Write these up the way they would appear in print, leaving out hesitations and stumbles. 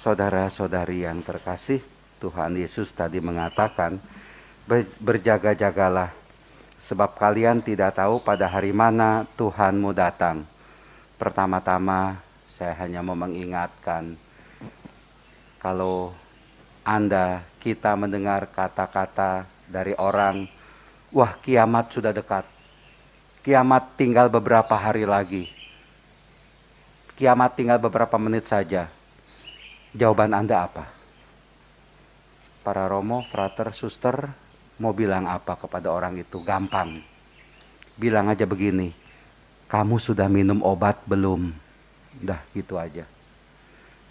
Saudara-saudari yang terkasih, Tuhan Yesus tadi mengatakan, berjaga-jagalah, sebab kalian tidak tahu pada hari mana Tuhanmu datang. Pertama-tama, saya hanya mau mengingatkan, kalau kita mendengar kata-kata dari orang, wah kiamat sudah dekat, kiamat tinggal beberapa hari lagi, kiamat tinggal beberapa menit saja. Jawaban Anda apa? Para romo, frater, suster, mau bilang apa kepada orang itu? Gampang. Bilang aja begini, kamu sudah minum obat belum? Dah gitu aja.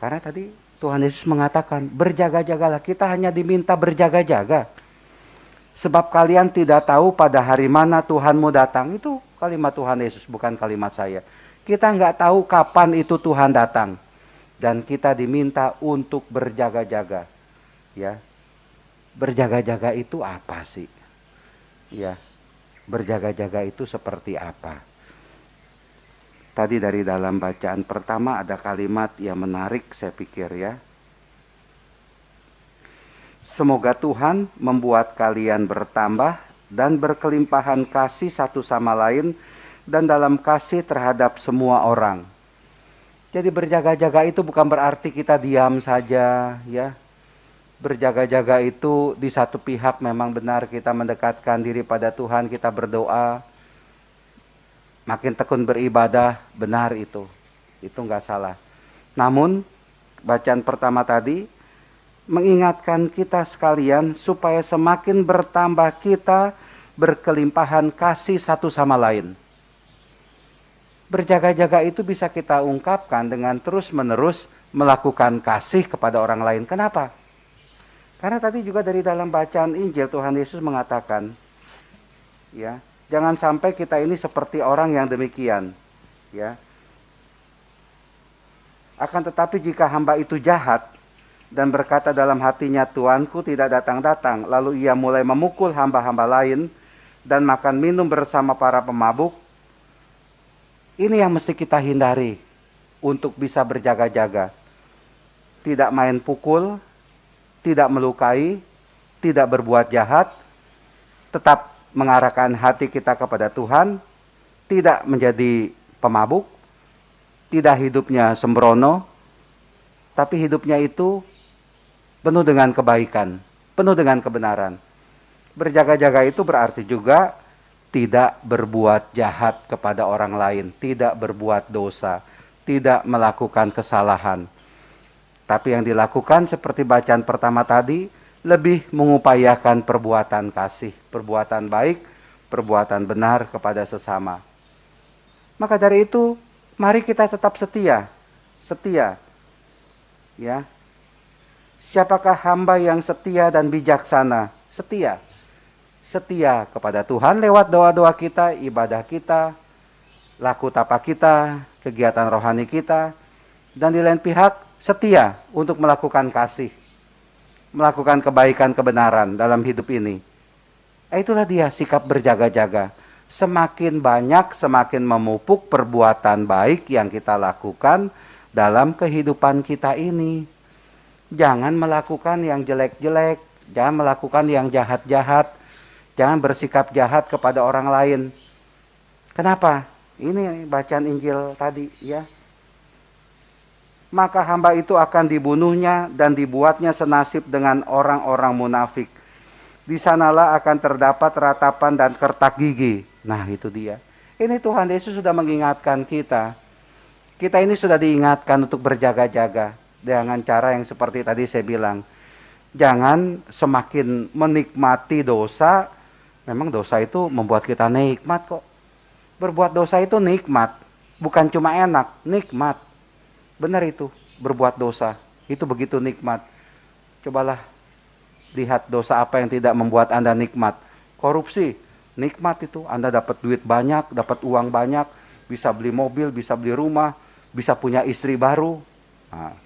Karena tadi Tuhan Yesus mengatakan, berjaga-jagalah. Kita hanya diminta berjaga-jaga. Sebab kalian tidak tahu pada hari mana Tuhanmu datang. Itu kalimat Tuhan Yesus, bukan kalimat saya. Kita nggak tahu kapan itu Tuhan datang. Dan kita diminta untuk berjaga-jaga. Ya. Berjaga-jaga itu apa sih? Ya. Berjaga-jaga itu seperti apa? Tadi dari dalam bacaan pertama ada kalimat yang menarik saya pikir ya. Semoga Tuhan membuat kalian bertambah dan berkelimpahan kasih satu sama lain dan dalam kasih terhadap semua orang. Jadi berjaga-jaga itu bukan berarti kita diam saja ya. Berjaga-jaga itu di satu pihak memang benar kita mendekatkan diri pada Tuhan, kita berdoa. Makin tekun beribadah, benar itu nggak salah. Namun bacaan pertama tadi mengingatkan kita sekalian supaya semakin bertambah kita berkelimpahan kasih satu sama lain. Berjaga-jaga itu bisa kita ungkapkan dengan terus-menerus melakukan kasih kepada orang lain. Kenapa? Karena tadi juga dari dalam bacaan Injil Tuhan Yesus mengatakan, ya, jangan sampai kita ini seperti orang yang demikian, ya. Akan tetapi jika hamba itu jahat dan berkata dalam hatinya, Tuanku tidak datang-datang, lalu ia mulai memukul hamba-hamba lain dan makan minum bersama para pemabuk, ini yang mesti kita hindari untuk bisa berjaga-jaga. Tidak main pukul, tidak melukai, tidak berbuat jahat, tetap mengarahkan hati kita kepada Tuhan, tidak menjadi pemabuk, tidak hidupnya sembrono, tapi hidupnya itu penuh dengan kebaikan, penuh dengan kebenaran. Berjaga-jaga itu berarti juga tidak berbuat jahat kepada orang lain, tidak berbuat dosa, tidak melakukan kesalahan. Tapi yang dilakukan seperti bacaan pertama tadi, lebih mengupayakan perbuatan kasih, perbuatan baik, perbuatan benar kepada sesama. Maka dari itu, mari kita tetap setia. Setia. Ya. Siapakah hamba yang setia dan bijaksana? Setia. Setia kepada Tuhan lewat doa-doa kita, ibadah kita, laku tapak kita, kegiatan rohani kita, dan di lain pihak setia untuk melakukan kasih, melakukan kebaikan kebenaran dalam hidup ini. Itulah dia sikap berjaga-jaga. Semakin banyak, semakin memupuk perbuatan baik yang kita lakukan dalam kehidupan kita ini. Jangan melakukan yang jelek-jelek, jangan melakukan yang jahat-jahat, jangan bersikap jahat kepada orang lain. Kenapa? Ini bacaan Injil tadi ya. Maka hamba itu akan dibunuhnya dan dibuatnya senasib dengan orang-orang munafik. Di sanalah akan terdapat ratapan dan kertak gigi. Nah itu dia. Ini Tuhan Yesus sudah mengingatkan kita. Kita ini sudah diingatkan untuk berjaga-jaga. Dengan cara yang seperti tadi saya bilang. Jangan semakin menikmati dosa. Memang dosa itu membuat kita nikmat kok. Berbuat dosa itu nikmat. Bukan cuma enak, nikmat. Benar itu, berbuat dosa. Itu begitu nikmat. Cobalah lihat dosa apa yang tidak membuat Anda nikmat. Korupsi, nikmat itu. Anda dapat duit banyak, dapat uang banyak, bisa beli mobil, bisa beli rumah, bisa punya istri baru. Nah,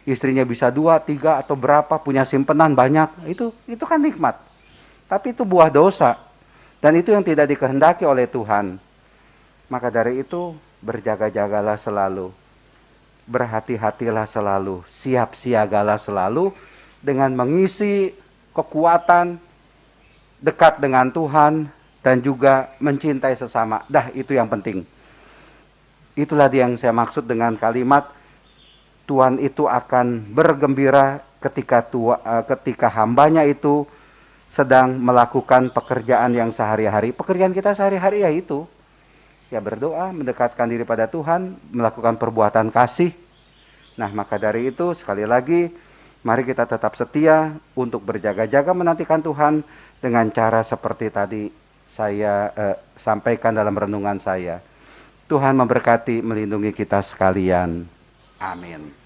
istrinya bisa 2, 3 atau berapa, punya simpenan banyak. Itu kan nikmat. Tapi itu buah dosa. Dan itu yang tidak dikehendaki oleh Tuhan. Maka dari itu berjaga-jagalah selalu. berhati-hatilah selalu, siap siagalah selalu dengan mengisi kekuatan dekat dengan Tuhan dan juga mencintai sesama. Dah, itu yang penting. Itulah yang saya maksud dengan kalimat Tuhan itu akan bergembira ketika hambanya itu sedang melakukan pekerjaan yang sehari-hari. Pekerjaan kita sehari-hari ya itu. Ya berdoa, mendekatkan diri pada Tuhan, melakukan perbuatan kasih. Nah, maka dari itu sekali lagi mari kita tetap setia untuk berjaga-jaga menantikan Tuhan dengan cara seperti tadi saya sampaikan dalam renungan saya. Tuhan memberkati, melindungi kita sekalian. Amin.